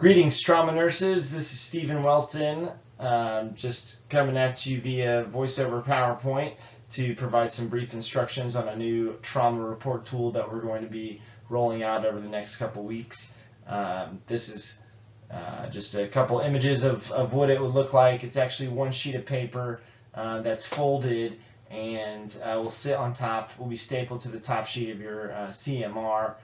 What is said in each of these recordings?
Greetings, trauma nurses. This is Stephen Welton, just coming at you via voiceover PowerPoint to provide some brief instructions on a new trauma report tool that we're going to be rolling out over the next couple weeks. This is just a couple images of what it would look like. It's actually one sheet of paper that's folded and will sit on top, will be stapled to the top sheet of your CMR.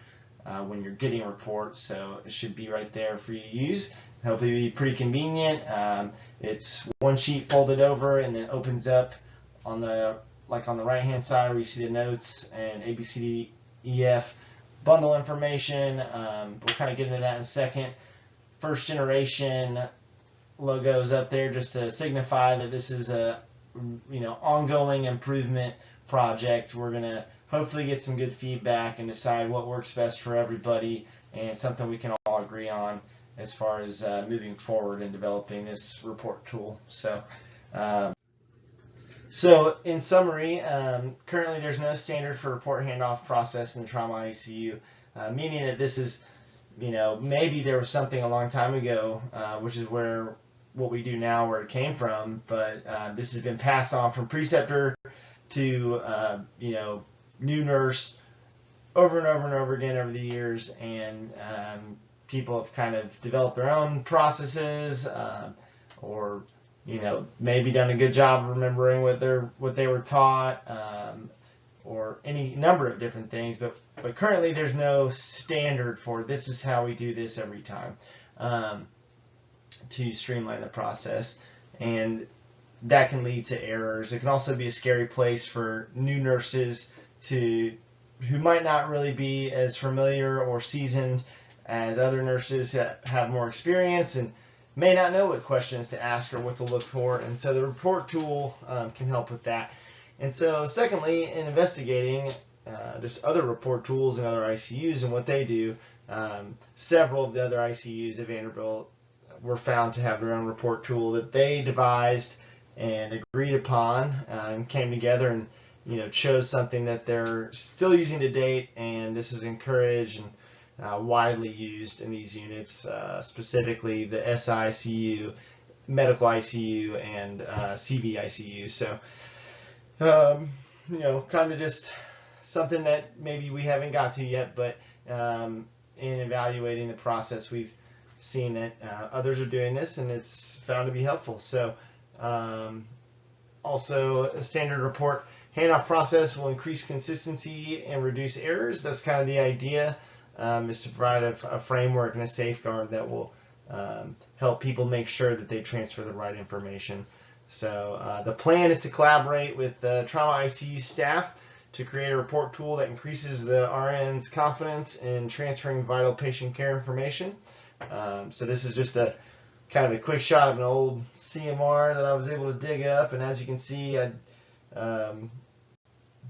When you're getting reports, so it should be right there for you to use. Hopefully be pretty convenient. It's one sheet folded over and then opens up on the right hand side where you see the notes and A, B, C, D, E, F bundle information. We'll kind of get into that in a second. First generation logos up there just to signify that this is a ongoing improvement project. We're gonna hopefully get some good feedback and decide what works best for everybody and something we can all agree on as far as moving forward in developing this report tool. So in summary, currently there's no standard for report handoff process in the trauma ICU, meaning that this is, maybe there was something a long time ago, which is what we do now, where it came from, but this has been passed on from preceptor to new nurse over and over and over again over the years, and people have kind of developed their own processes, or maybe done a good job of remembering what they were taught, or any number of different things. But currently there's no standard for this is how we do this every time, to streamline the process, and that can lead to errors. It can also be a scary place for new nurses who might not really be as familiar or seasoned as other nurses that have more experience and may not know what questions to ask or what to look for. And so the report tool can help with that. And so secondly, in investigating just other report tools and other ICUs and what they do, several of the other ICUs at Vanderbilt were found to have their own report tool that they devised and agreed upon, and came together and chose something that they're still using to date, and this is encouraged and widely used in these units, specifically the SICU, medical ICU, and CV ICU. So, kind of just something that maybe we haven't got to yet, but in evaluating the process, we've seen that others are doing this, and it's found to be helpful. So, also a standard report handoff process will increase consistency and reduce errors. That's kind of the idea, is to provide a framework and a safeguard that will help people make sure that they transfer the right information. So the plan is to collaborate with the trauma ICU staff to create a report tool that increases the RN's confidence in transferring vital patient care information. So this is just a kind of a quick shot of an old CMR that I was able to dig up, and as you can see, I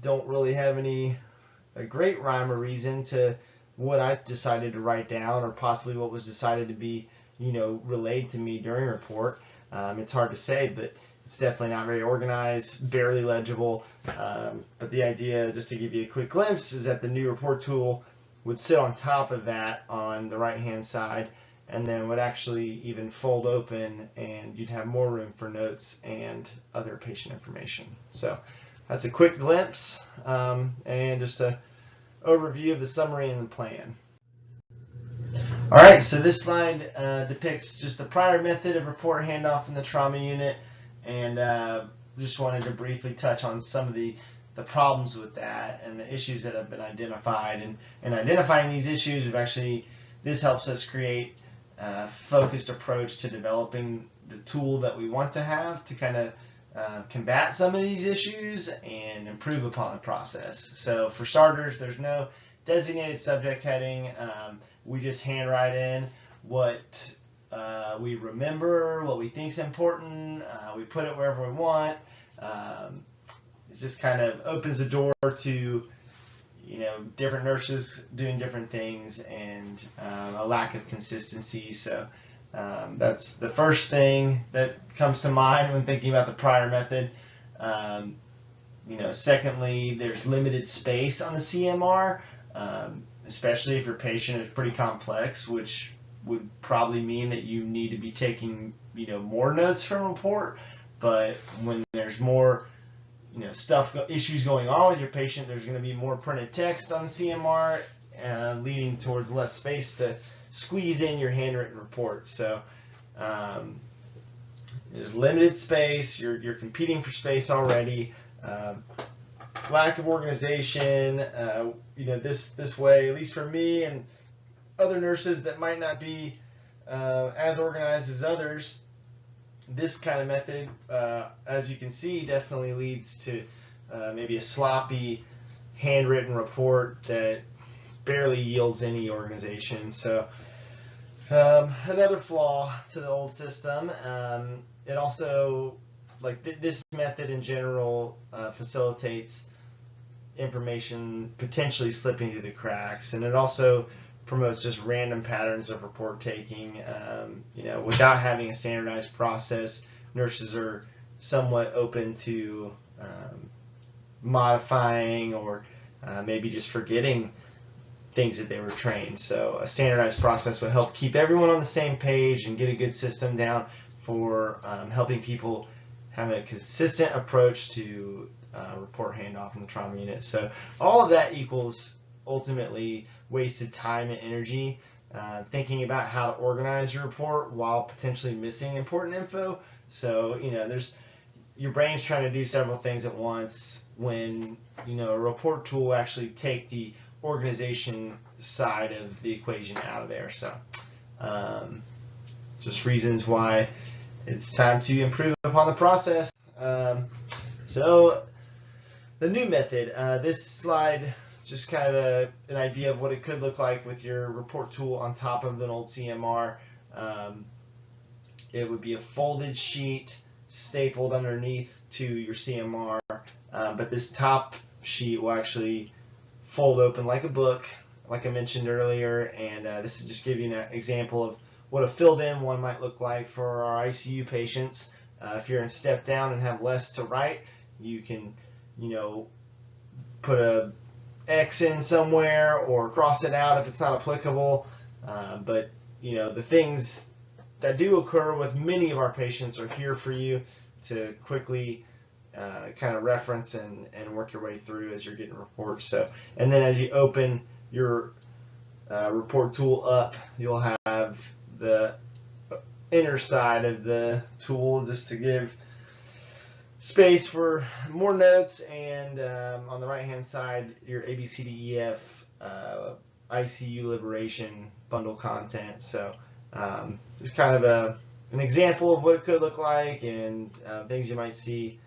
don't really have a great rhyme or reason to what I decided to write down, or possibly what was decided to be relayed to me during report. It's hard to say, but it's definitely not very organized, barely legible. But the idea, just to give you a quick glimpse, is that the new report tool would sit on top of that on the right hand side, and then would actually even fold open, and you'd have more room for notes and other patient information. So that's a quick glimpse, and just an overview of the summary and the plan. All right, so this slide depicts just the prior method of report handoff in the trauma unit, and just wanted to briefly touch on some of the problems with that and the issues that have been identified. And identifying these issues, this helps us create a focused approach to developing the tool that we want to have to kind of combat some of these issues and improve upon the process. So for starters, there's no designated subject heading. We just handwrite in what we remember, what we think is important. We put it wherever we want. It just kind of opens the door to different nurses doing different things, and a lack of consistency. So that's the first thing that comes to mind when thinking about the prior method. Secondly, there's limited space on the CMR, especially if your patient is pretty complex, which would probably mean that you need to be taking, more notes from a report. But when there's more, issues going on with your patient, there's going to be more printed text on the CMR, leading towards less space to squeeze in your handwritten report. So there's limited space. You're competing for space already. Lack of organization. This way, at least for me and other nurses that might not be as organized as others, this kind of method, as you can see, definitely leads to maybe a sloppy handwritten report that barely yields any organization. So another flaw to the old system. It also, this method in general, facilitates information potentially slipping through the cracks, and it also promotes just random patterns of report taking. Without having a standardized process, nurses are somewhat open to modifying or maybe just forgetting things that they were trained. So a standardized process would help keep everyone on the same page and get a good system down for helping people have a consistent approach to report handoff in the trauma unit. So all of that equals ultimately wasted time and energy thinking about how to organize your report while potentially missing important info. So your brain's trying to do several things at once when a report tool will actually take the organization side of the equation out of there. So just reasons why it's time to improve upon the process. So the new method, this slide just kind of an idea of what it could look like with your report tool on top of an old CMR. It would be a folded sheet stapled underneath to your CMR, but this top sheet will actually fold open like a book, like I mentioned earlier, and this is just give you an example of what a filled in one might look like for our ICU patients. If you're in step down and have less to write, you can, put a X in somewhere or cross it out if it's not applicable. But the things that do occur with many of our patients are here for you to quickly kind of reference and work your way through as you're getting reports. So, and then as you open your report tool up, you'll have the inner side of the tool just to give space for more notes, and on the right hand side, your ABCDEF ICU liberation bundle content. So just kind of an example of what it could look like and things you might see.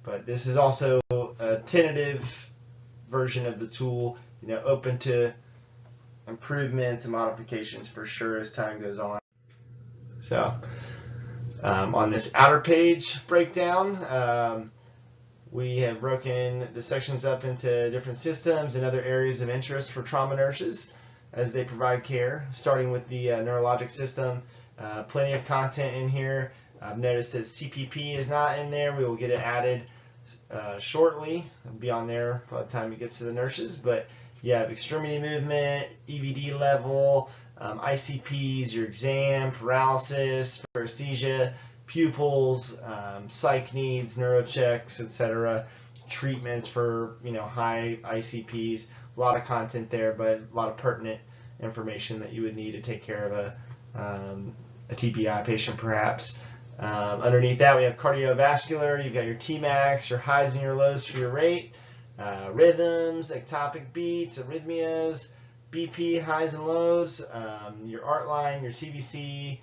But this is also a tentative version of the tool, open to improvements and modifications for sure as time goes on. So on this outer page breakdown, we have broken the sections up into different systems and other areas of interest for trauma nurses as they provide care, starting with the neurologic system. Plenty of content in here. I've noticed that CPP is not in there. We will get it added shortly. It'll be on there by the time it gets to the nurses. But you have extremity movement, EVD level, ICPs, your exam, paralysis, paresthesia, pupils, psych needs, neurochecks, etc. Treatments for high ICPs. A lot of content there, but a lot of pertinent information that you would need to take care of a TBI patient perhaps. Underneath that we have cardiovascular. You've got your Tmax, your highs and your lows for your rate, rhythms, ectopic beats, arrhythmias, BP highs and lows, your art line, your CVC,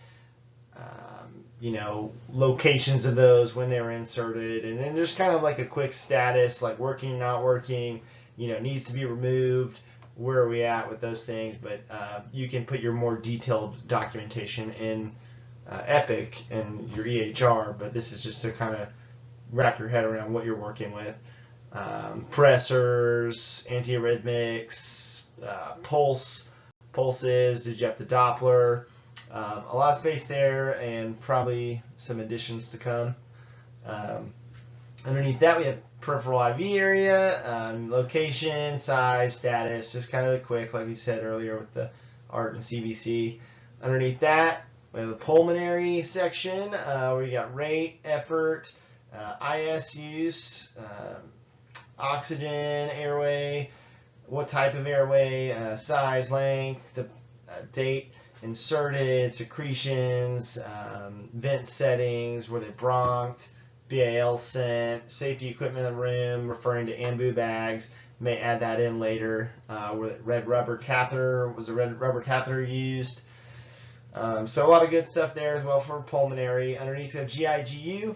locations of those when they were inserted, and then just kind of like a quick status, like working, not working, needs to be removed, where are we at with those things. But you can put your more detailed documentation in Epic and your EHR, but this is just to kind of wrap your head around what you're working with. Pressors, antiarrhythmics, pulses, did you have to Doppler? A lot of space there and probably some additions to come. Underneath that we have peripheral IV area, location, size, status, just kind of quick like we said earlier with the ART and CVC. Underneath that, we have the pulmonary section where you got rate, effort, IS use, oxygen, airway, what type of airway, size, length, the date inserted, secretions, vent settings, were they bronched, BAL sent, safety equipment in the room, referring to ambu bags. May add that in later. Was a red rubber catheter used? So a lot of good stuff there as well for pulmonary. Underneath we have GIGU.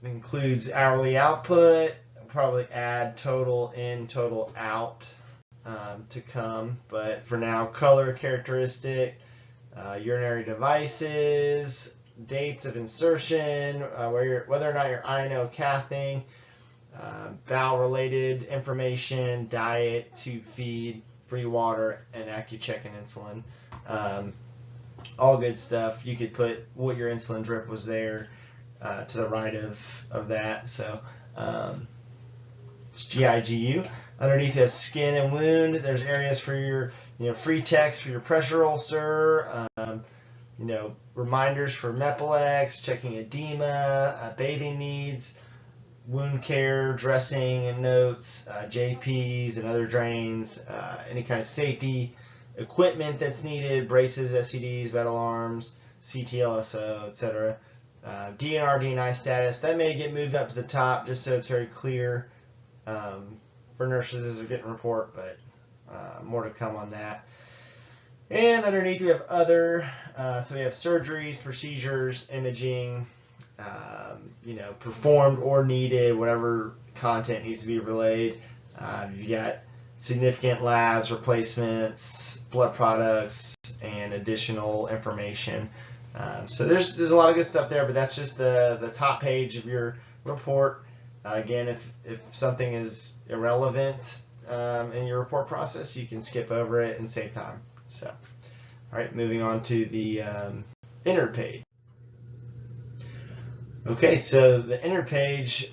Includes hourly output. Probably add total in, total out to come. But for now, color characteristic, urinary devices, dates of insertion, whether or not you're INO cathing, bowel-related information, diet, tube feed, free water, and AccuCheck and insulin. All good stuff. You could put what your insulin drip was there to the right of that. So it's GIGU. Underneath you have skin and wound. There's areas for your free text for your pressure ulcer. Reminders for Mepilex, checking edema, bathing needs, wound care, dressing and notes, JPs and other drains, any kind of safety equipment that's needed, braces, SCDs, vital alarms, CTLSO, etc. DNR, DNI status, that may get moved up to the top just so it's very clear for nurses as they're getting a report, but more to come on that. And underneath we have other, so we have surgeries, procedures, imaging, performed or needed, whatever content needs to be relayed. You got significant labs, replacements, blood products, and additional information. So there's a lot of good stuff there, but that's just the top page of your report. Again, if something is irrelevant in your report process, you can skip over it and save time. So, all right, moving on to the inner page. Okay, so the inner page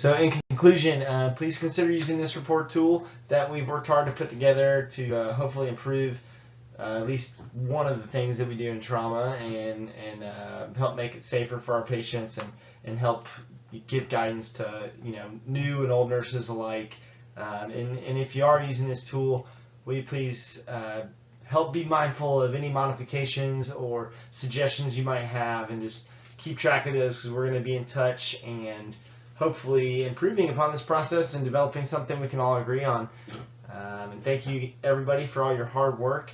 So in conclusion, please consider using this report tool that we've worked hard to put together to hopefully improve at least one of the things that we do in trauma, and help make it safer for our patients, and help give guidance to new and old nurses alike. And if you are using this tool, will you please help be mindful of any modifications or suggestions you might have, and just keep track of those, because we're going to be in touch and hopefully improving upon this process and developing something we can all agree on. And thank you everybody for all your hard work.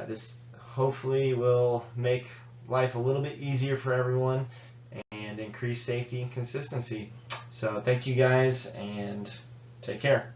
This hopefully will make life a little bit easier for everyone and increase safety and consistency. So thank you guys, and take care.